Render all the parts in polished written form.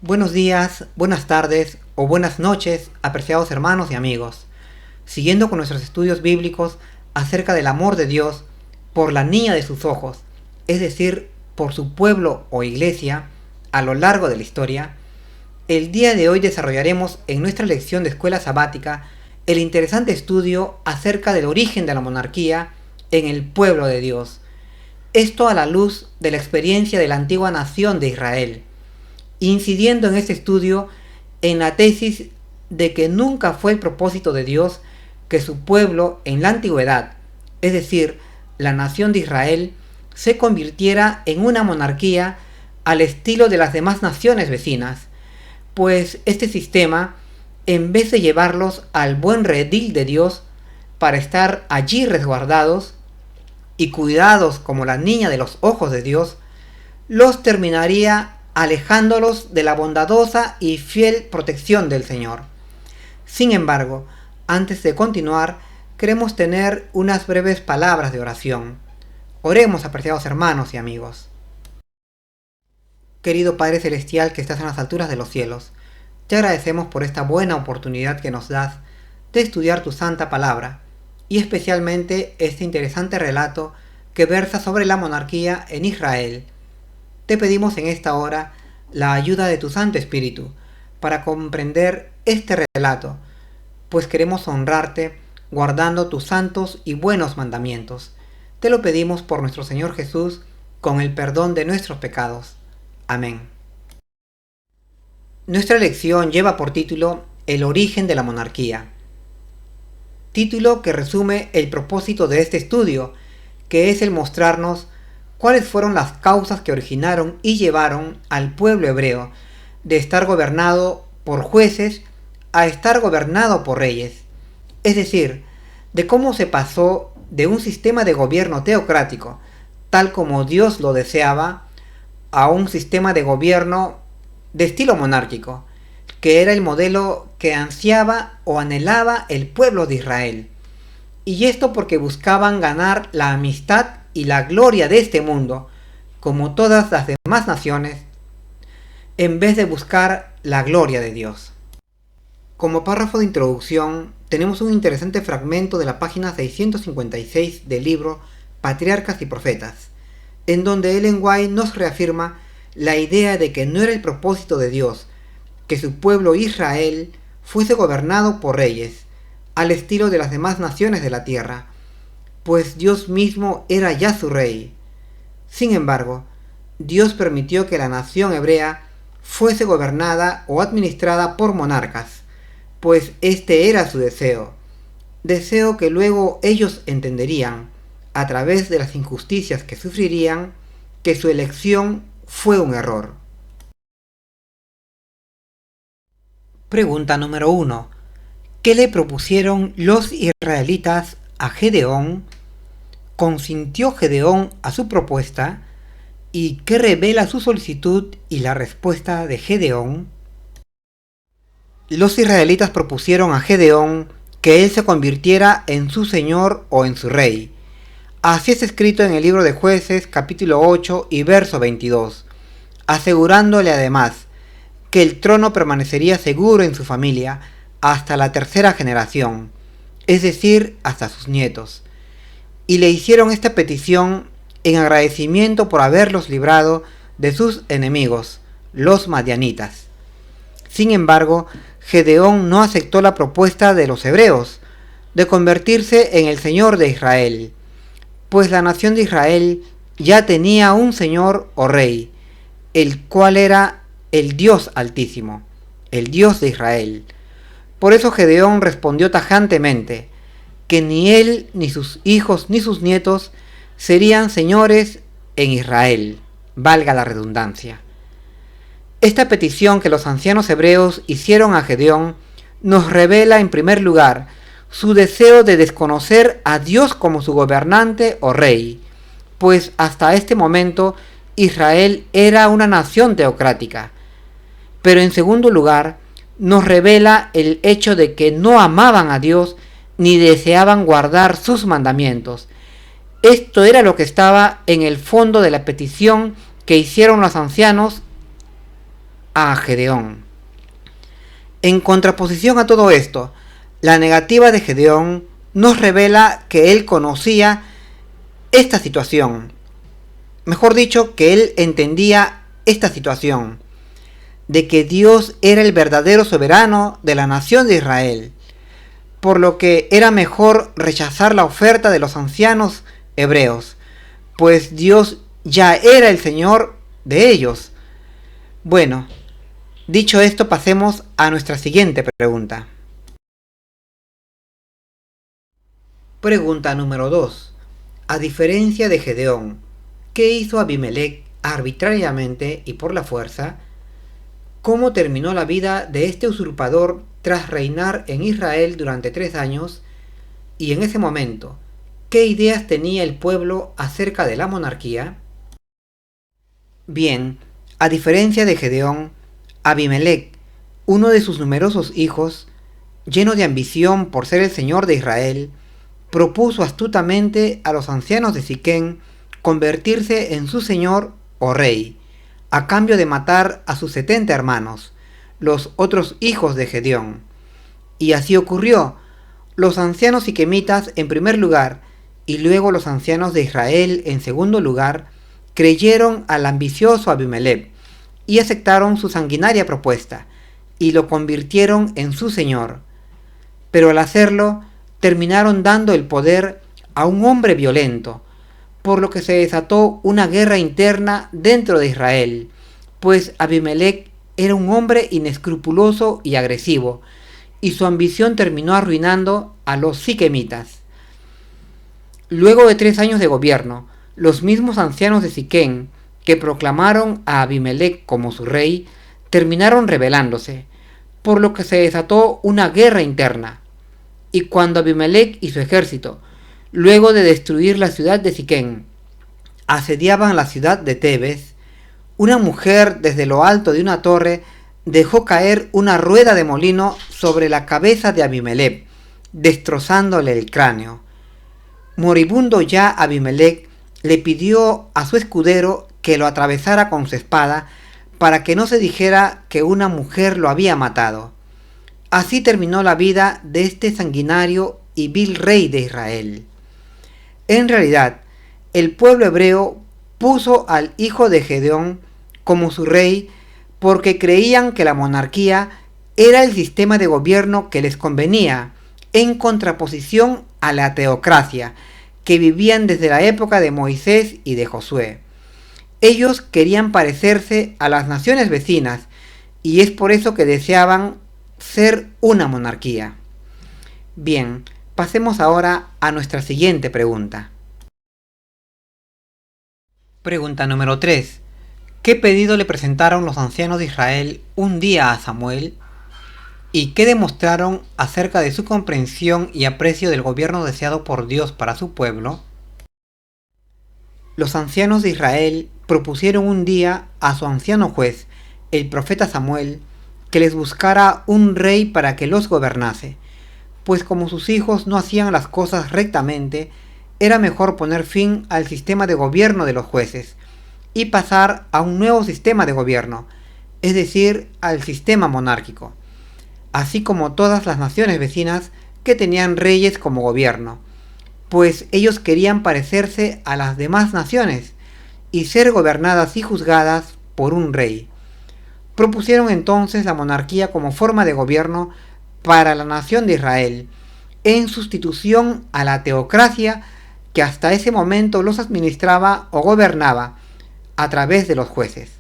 Buenos días, buenas tardes o buenas noches, apreciados hermanos y amigos. Siguiendo con nuestros estudios bíblicos acerca del amor de Dios por la niña de sus ojos, es decir, por su pueblo o iglesia, a lo largo de la historia, el día de hoy desarrollaremos en nuestra lección de escuela sabática el interesante estudio acerca del origen de la monarquía en el pueblo de Dios. Esto a la luz de la experiencia de la antigua nación de Israel, incidiendo en este estudio en la tesis de que nunca fue el propósito de Dios que su pueblo en la antigüedad, es decir, la nación de Israel, se convirtiera en una monarquía al estilo de las demás naciones vecinas, pues este sistema, en vez de llevarlos al buen redil de Dios para estar allí resguardados y cuidados como la niña de los ojos de Dios, los terminaría alejándolos de la bondadosa y fiel protección del Señor. Sin embargo, antes de continuar, queremos tener unas breves palabras de oración. Oremos, apreciados hermanos y amigos. Querido Padre Celestial que estás en las alturas de los cielos, te agradecemos por esta buena oportunidad que nos das de estudiar tu santa palabra, y especialmente este interesante relato que versa sobre la monarquía en Israel. Te pedimos en esta hora la ayuda de tu Santo Espíritu para comprender este relato, pues queremos honrarte guardando tus santos y buenos mandamientos. Te lo pedimos por nuestro Señor Jesús, con el perdón de nuestros pecados. Amén. Nuestra lección lleva por título El origen de la monarquía, título que resume el propósito de este estudio, que es el mostrarnos cuáles fueron las causas que originaron y llevaron al pueblo hebreo de estar gobernado por jueces a estar gobernado por reyes, es decir, de cómo se pasó de un sistema de gobierno teocrático, tal como Dios lo deseaba, a un sistema de gobierno de estilo monárquico, que era el modelo que ansiaba o anhelaba el pueblo de Israel. Y esto porque buscaban ganar la amistad y la gloria de este mundo, como todas las demás naciones, en vez de buscar la gloria de Dios. Como párrafo de introducción, tenemos un interesante fragmento de la página 656 del libro Patriarcas y Profetas, en donde Ellen White nos reafirma la idea de que no era el propósito de Dios que su pueblo Israel fuese gobernado por reyes, al estilo de las demás naciones de la tierra, pues Dios mismo era ya su rey. Sin embargo, Dios permitió que la nación hebrea fuese gobernada o administrada por monarcas, pues este era su deseo que luego ellos entenderían, a través de las injusticias que sufrirían, que su elección fue un error. Pregunta número 1. ¿Qué le propusieron los israelitas a Gedeón? ¿Consintió Gedeón a su propuesta? ¿Y qué revela su solicitud y la respuesta de Gedeón? Los israelitas propusieron a Gedeón que él se convirtiera en su señor o en su rey. Así es escrito en el libro de Jueces, capítulo 8 y verso 22, asegurándole además que el trono permanecería seguro en su familia hasta la tercera generación, es decir, hasta sus nietos. Y le hicieron esta petición en agradecimiento por haberlos librado de sus enemigos, los madianitas. Sin embargo, Gedeón no aceptó la propuesta de los hebreos de convertirse en el señor de Israel, pues la nación de Israel ya tenía un señor o rey, el cual era el Dios Altísimo, el Dios de Israel. Por eso Gedeón respondió tajantemente que ni él, ni sus hijos, ni sus nietos serían señores en Israel, valga la redundancia. Esta petición que los ancianos hebreos hicieron a Gedeón nos revela en primer lugar su deseo de desconocer a Dios como su gobernante o rey, pues hasta este momento Israel era una nación teocrática. Pero en segundo lugar, nos revela el hecho de que no amaban a Dios ni deseaban guardar sus mandamientos. Esto era lo que estaba en el fondo de la petición que hicieron los ancianos a Gedeón. En contraposición a todo esto, la negativa de Gedeón nos revela que él conocía esta situación. Mejor dicho, que él entendía esta situación, de que Dios era el verdadero soberano de la nación de Israel, por lo que era mejor rechazar la oferta de los ancianos hebreos, pues Dios ya era el Señor de ellos. Bueno, dicho esto, pasemos a nuestra siguiente pregunta. Pregunta número 2. A diferencia de Gedeón, ¿qué hizo Abimelec arbitrariamente y por la fuerza? ¿Cómo terminó la vida de este usurpador tras reinar en Israel durante 3 años? Y en ese momento, ¿qué ideas tenía el pueblo acerca de la monarquía? Bien, a diferencia de Gedeón, Abimelec, uno de sus numerosos hijos, lleno de ambición por ser el señor de Israel, propuso astutamente a los ancianos de Siquén convertirse en su señor o rey, a cambio de matar a sus 70 hermanos, los otros hijos de Gedeón. Y así ocurrió. Los ancianos siquemitas en primer lugar, y luego los ancianos de Israel en segundo lugar, creyeron al ambicioso Abimelec, y aceptaron su sanguinaria propuesta, y lo convirtieron en su señor. Pero al hacerlo, terminaron dando el poder a un hombre violento, por lo que se desató una guerra interna dentro de Israel, pues Abimelec era un hombre inescrupuloso y agresivo, y su ambición terminó arruinando a los siquemitas. Luego de 3 años de gobierno, los mismos ancianos de Siquén, que proclamaron a Abimelec como su rey, terminaron rebelándose, por lo que se desató una guerra interna. Y cuando Abimelec y su ejército, luego de destruir la ciudad de Siquén, asediaban la ciudad de Tebes, una mujer desde lo alto de una torre dejó caer una rueda de molino sobre la cabeza de Abimelec, destrozándole el cráneo. Moribundo ya Abimelec le pidió a su escudero que lo atravesara con su espada para que no se dijera que una mujer lo había matado. Así terminó la vida de este sanguinario y vil rey de Israel. En realidad, el pueblo hebreo puso al hijo de Gedeón como su rey porque creían que la monarquía era el sistema de gobierno que les convenía, en contraposición a la teocracia que vivían desde la época de Moisés y de Josué. Ellos querían parecerse a las naciones vecinas y es por eso que deseaban ser una monarquía. Bien, pasemos ahora a nuestra siguiente pregunta. Pregunta número 3. ¿Qué pedido le presentaron los ancianos de Israel un día a Samuel? ¿Y qué demostraron acerca de su comprensión y aprecio del gobierno deseado por Dios para su pueblo? Los ancianos de Israel propusieron un día a su anciano juez, el profeta Samuel, que les buscara un rey para que los gobernase, pues como sus hijos no hacían las cosas rectamente, era mejor poner fin al sistema de gobierno de los jueces y pasar a un nuevo sistema de gobierno, es decir, al sistema monárquico, así como todas las naciones vecinas que tenían reyes como gobierno, pues ellos querían parecerse a las demás naciones y ser gobernadas y juzgadas por un rey. Propusieron entonces la monarquía como forma de gobierno para la nación de Israel, en sustitución a la teocracia que hasta ese momento los administraba o gobernaba a través de los jueces.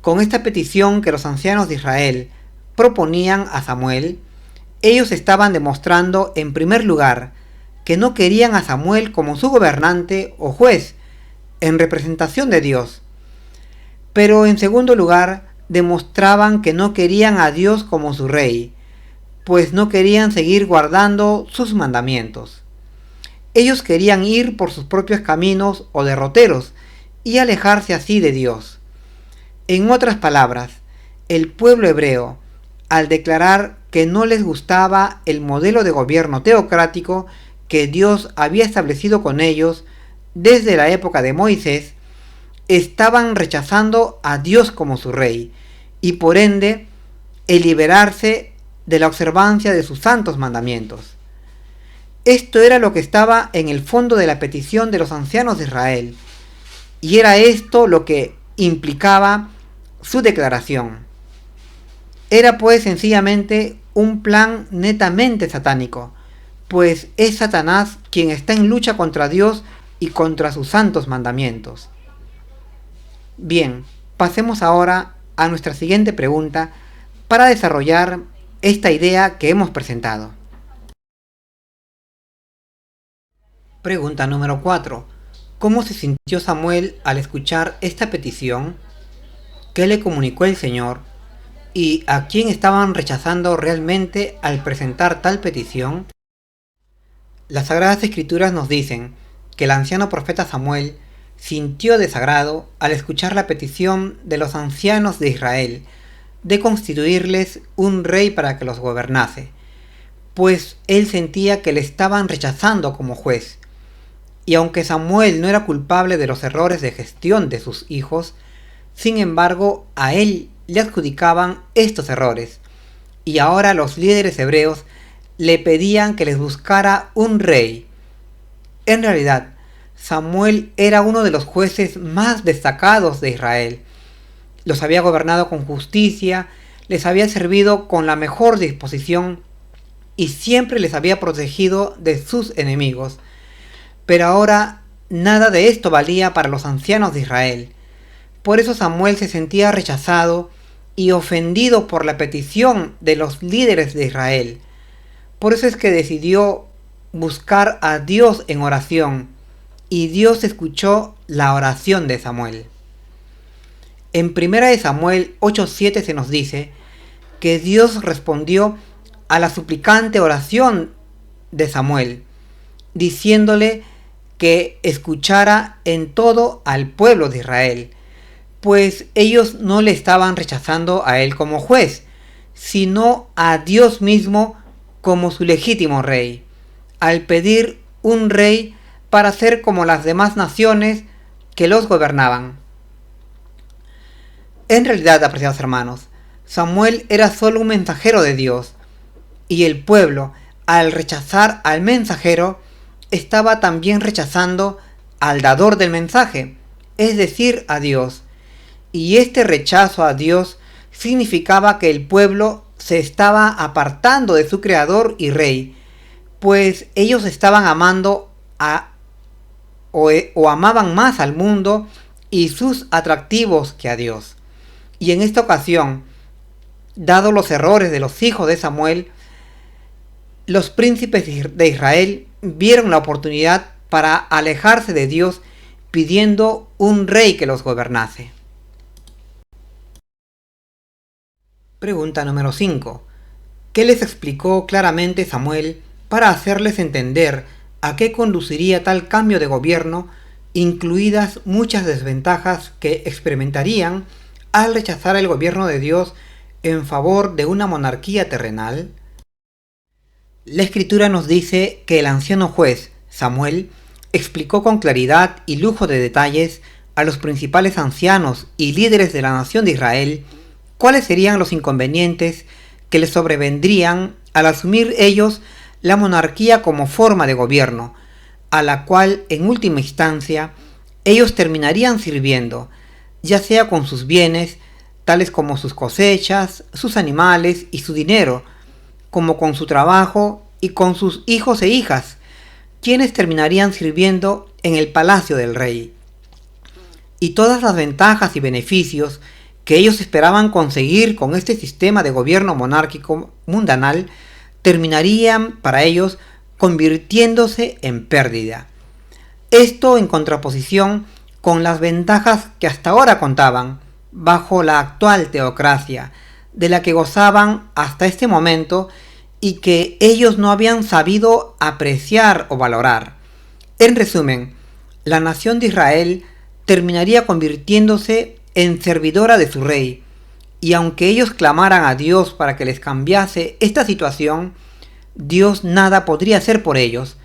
Con esta petición que los ancianos de Israel proponían a Samuel, ellos estaban demostrando en primer lugar que no querían a Samuel como su gobernante o juez en representación de Dios, pero en segundo lugar demostraban que no querían a Dios como su rey, pues no querían seguir guardando sus mandamientos. Ellos querían ir por sus propios caminos o derroteros y alejarse así de Dios. En otras palabras, el pueblo hebreo, al declarar que no les gustaba el modelo de gobierno teocrático que Dios había establecido con ellos desde la época de Moisés, estaban rechazando a Dios como su rey, y por ende el liberarse de la observancia de sus santos mandamientos. Esto era lo que estaba en el fondo de la petición de los ancianos de Israel, y era esto lo que implicaba su declaración. Era pues sencillamente un plan netamente satánico, pues es Satanás quien está en lucha contra Dios y contra sus santos mandamientos. Bien, pasemos ahora a nuestra siguiente pregunta para desarrollar esta idea que hemos presentado. Pregunta número 4. ¿Cómo se sintió Samuel al escuchar esta petición? ¿Qué le comunicó el Señor? ¿Y a quién estaban rechazando realmente al presentar tal petición? Las Sagradas Escrituras nos dicen que el anciano profeta Samuel sintió desagrado al escuchar la petición de los ancianos de Israel de constituirles un rey para que los gobernase, pues él sentía que le estaban rechazando como juez. Y aunque Samuel no era culpable de los errores de gestión de sus hijos, sin embargo a él le adjudicaban estos errores, y ahora los líderes hebreos le pedían que les buscara un rey. En realidad, Samuel era uno de los jueces más destacados de Israel. Los había gobernado con justicia, les había servido con la mejor disposición y siempre les había protegido de sus enemigos. Pero ahora nada de esto valía para los ancianos de Israel. Por eso Samuel se sentía rechazado y ofendido por la petición de los líderes de Israel. Por eso es que decidió buscar a Dios en oración, y Dios escuchó la oración de Samuel. En 1 Samuel 8:7 se nos dice que Dios respondió a la suplicante oración de Samuel, diciéndole que escuchara en todo al pueblo de Israel, pues ellos no le estaban rechazando a él como juez, sino a Dios mismo como su legítimo rey, al pedir un rey para ser como las demás naciones que los gobernaban. En realidad, apreciados hermanos, Samuel era solo un mensajero de Dios, y el pueblo, al rechazar al mensajero, estaba también rechazando al dador del mensaje, es decir, a Dios. Y este rechazo a Dios significaba que el pueblo se estaba apartando de su creador y rey, pues ellos estaban amando o amaban más al mundo y sus atractivos que a Dios. Y en esta ocasión, dado los errores de los hijos de Samuel, los príncipes de Israel vieron la oportunidad para alejarse de Dios pidiendo un rey que los gobernase. Pregunta número 5. ¿Qué les explicó claramente Samuel para hacerles entender a qué conduciría tal cambio de gobierno, incluidas muchas desventajas que experimentarían al rechazar el gobierno de Dios en favor de una monarquía terrenal? La Escritura nos dice que el anciano juez, Samuel, explicó con claridad y lujo de detalles a los principales ancianos y líderes de la nación de Israel cuáles serían los inconvenientes que les sobrevendrían al asumir ellos la monarquía como forma de gobierno, a la cual en última instancia ellos terminarían sirviendo, ya sea con sus bienes, tales como sus cosechas, sus animales y su dinero, como con su trabajo y con sus hijos e hijas, quienes terminarían sirviendo en el palacio del rey. Y todas las ventajas y beneficios que ellos esperaban conseguir con este sistema de gobierno monárquico mundanal terminarían para ellos convirtiéndose en pérdida. Esto en contraposición con las ventajas que hasta ahora contaban bajo la actual teocracia, de la que gozaban hasta este momento y que ellos no habían sabido apreciar o valorar. En resumen, la nación de Israel terminaría convirtiéndose en servidora de su rey, y aunque ellos clamaran a Dios para que les cambiase esta situación, Dios nada podría hacer por ellos,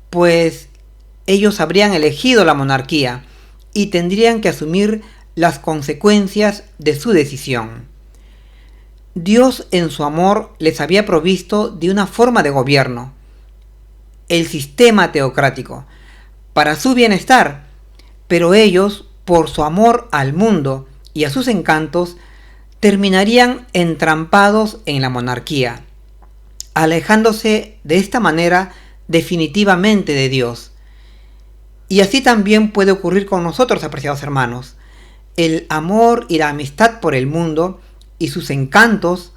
pues ellos habrían elegido la monarquía y tendrían que asumir las consecuencias de su decisión. Dios en su amor les había provisto de una forma de gobierno, el sistema teocrático, para su bienestar, pero ellos, por su amor al mundo y a sus encantos, terminarían entrampados en la monarquía, alejándose de esta manera definitivamente de Dios. Y así también puede ocurrir con nosotros, apreciados hermanos. El amor y la amistad por el mundo y sus encantos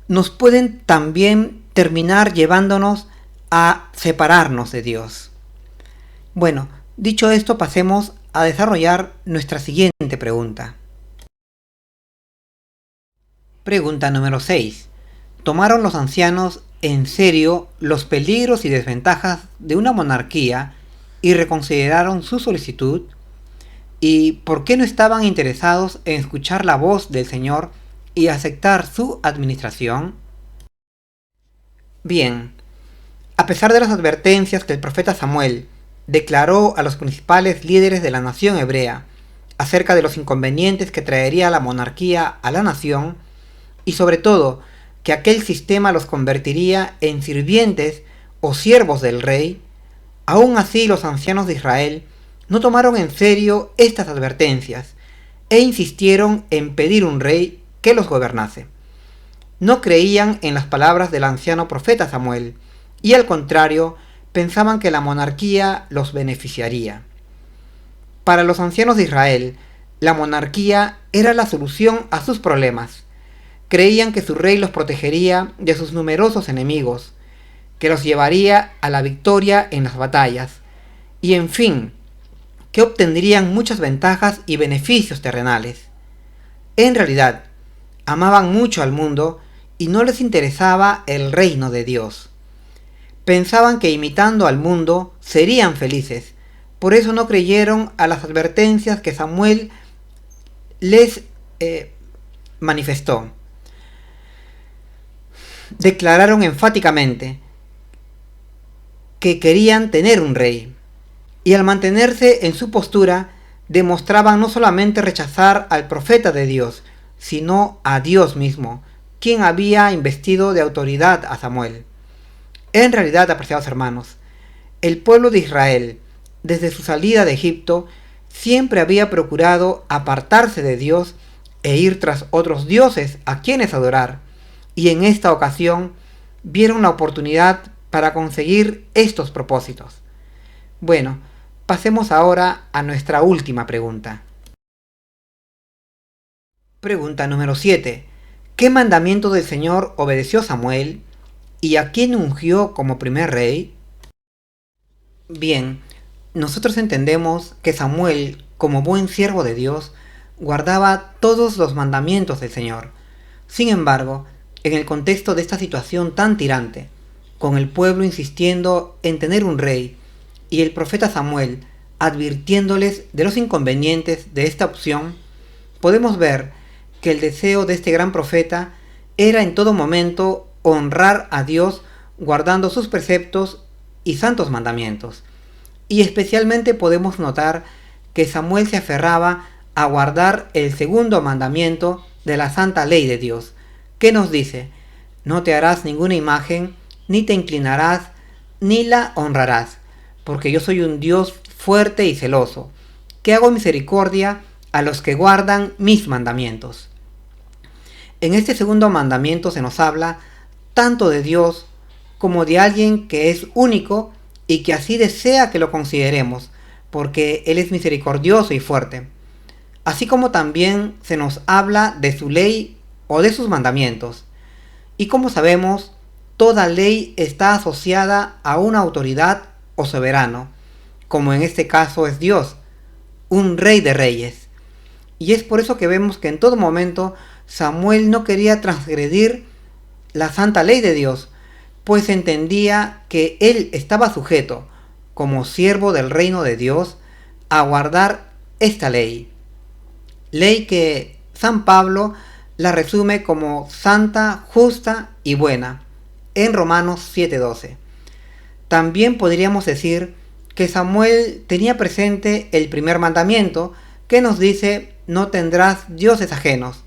nos pueden también terminar llevándonos a separarnos de Dios. Bueno, dicho esto, pasemos a desarrollar nuestra siguiente pregunta. Pregunta número 6. ¿Tomaron los ancianos en serio los peligros y desventajas de una monarquía y reconsideraron su solicitud? ¿Y por qué no estaban interesados en escuchar la voz del Señor y aceptar su administración? Bien, a pesar de las advertencias que el profeta Samuel declaró a los principales líderes de la nación hebrea acerca de los inconvenientes que traería la monarquía a la nación, y sobre todo que aquel sistema los convertiría en sirvientes o siervos del rey, aún así los ancianos de Israel no tomaron en serio estas advertencias e insistieron en pedir un rey que los gobernase. No creían en las palabras del anciano profeta Samuel y al contrario pensaban que la monarquía los beneficiaría. Para los ancianos de Israel, la monarquía era la solución a sus problemas. Creían que su rey los protegería de sus numerosos enemigos, que los llevaría a la victoria en las batallas, y en fin, que obtendrían muchas ventajas y beneficios terrenales. En realidad, amaban mucho al mundo y no les interesaba el reino de Dios. Pensaban que imitando al mundo serían felices, por eso no creyeron a las advertencias que Samuel les manifestó. Declararon enfáticamente que querían tener un rey, y al mantenerse en su postura demostraban no solamente rechazar al profeta de Dios, sino a Dios mismo, quien había investido de autoridad a Samuel. En realidad, apreciados hermanos, el pueblo de Israel, desde su salida de Egipto, siempre había procurado apartarse de Dios e ir tras otros dioses a quienes adorar, y en esta ocasión vieron la oportunidad para conseguir estos propósitos. Bueno, pasemos ahora a nuestra última pregunta. Pregunta número 7. ¿Qué mandamiento del Señor obedeció Samuel y a quién ungió como primer rey? Bien, nosotros entendemos que Samuel, como buen siervo de Dios, guardaba todos los mandamientos del Señor. Sin embargo, en el contexto de esta situación tan tirante, con el pueblo insistiendo en tener un rey y el profeta Samuel advirtiéndoles de los inconvenientes de esta opción, podemos ver que el deseo de este gran profeta era en todo momento honrar a Dios guardando sus preceptos y santos mandamientos. Y especialmente podemos notar que Samuel se aferraba a guardar el segundo mandamiento de la santa ley de Dios, que nos dice: no te harás ninguna imagen, ni te inclinarás, ni la honrarás, porque yo soy un Dios fuerte y celoso, que hago misericordia a los que guardan mis mandamientos. En este segundo mandamiento se nos habla tanto de Dios como de alguien que es único y que así desea que lo consideremos, porque Él es misericordioso y fuerte. Así como también se nos habla de su ley o de sus mandamientos. Y como sabemos, toda ley está asociada a una autoridad o soberano, como en este caso es Dios, un rey de reyes. Y es por eso que vemos que en todo momento Samuel no quería transgredir la santa ley de Dios, pues entendía que él estaba sujeto, como siervo del reino de Dios, a guardar esta ley. Ley que San Pablo la resume como santa, justa y buena, en Romanos 7:12. También podríamos decir que Samuel tenía presente el primer mandamiento, que nos dice: no tendrás dioses ajenos.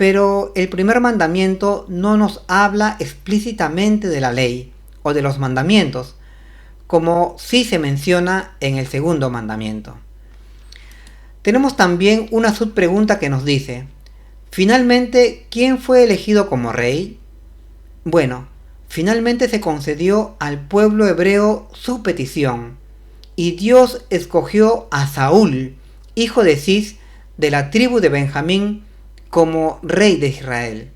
Pero el primer mandamiento no nos habla explícitamente de la ley o de los mandamientos, como sí se menciona en el segundo mandamiento. Tenemos también una subpregunta que nos dice, finalmente, ¿quién fue elegido como rey? Bueno, finalmente se concedió al pueblo hebreo su petición, y Dios escogió a Saúl, hijo de Cis, de la tribu de Benjamín, como rey de Israel.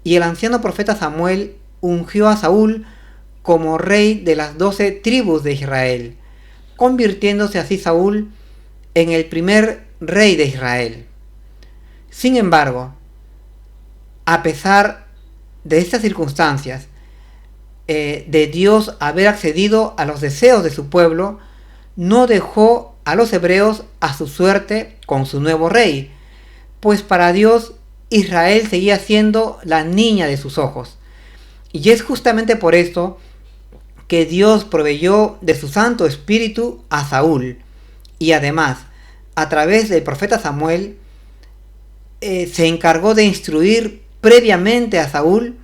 Y el anciano profeta Samuel ungió a Saúl como rey de las 12 tribus de Israel, convirtiéndose así Saúl en el primer rey de Israel. Sin embargo, a pesar de estas circunstancias, de Dios haber accedido a los deseos de su pueblo, no dejó a los hebreos a su suerte con su nuevo rey, pues para Dios Israel seguía siendo la niña de sus ojos. Y es justamente por esto que Dios proveyó de su Santo Espíritu a Saúl, y además, a través del profeta Samuel, se encargó de instruir previamente a Saúl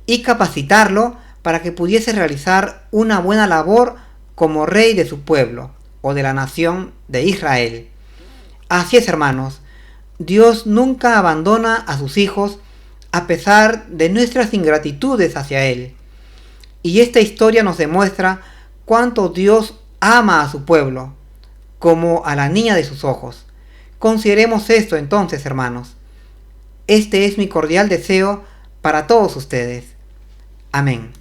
y capacitarlo para que pudiese realizar una buena labor como rey de su pueblo o de la nación de Israel. Así es, hermanos, Dios nunca abandona a sus hijos a pesar de nuestras ingratitudes hacia Él. Y esta historia nos demuestra cuánto Dios ama a su pueblo, como a la niña de sus ojos. Consideremos esto entonces, hermanos. Este es mi cordial deseo para todos ustedes. Amén.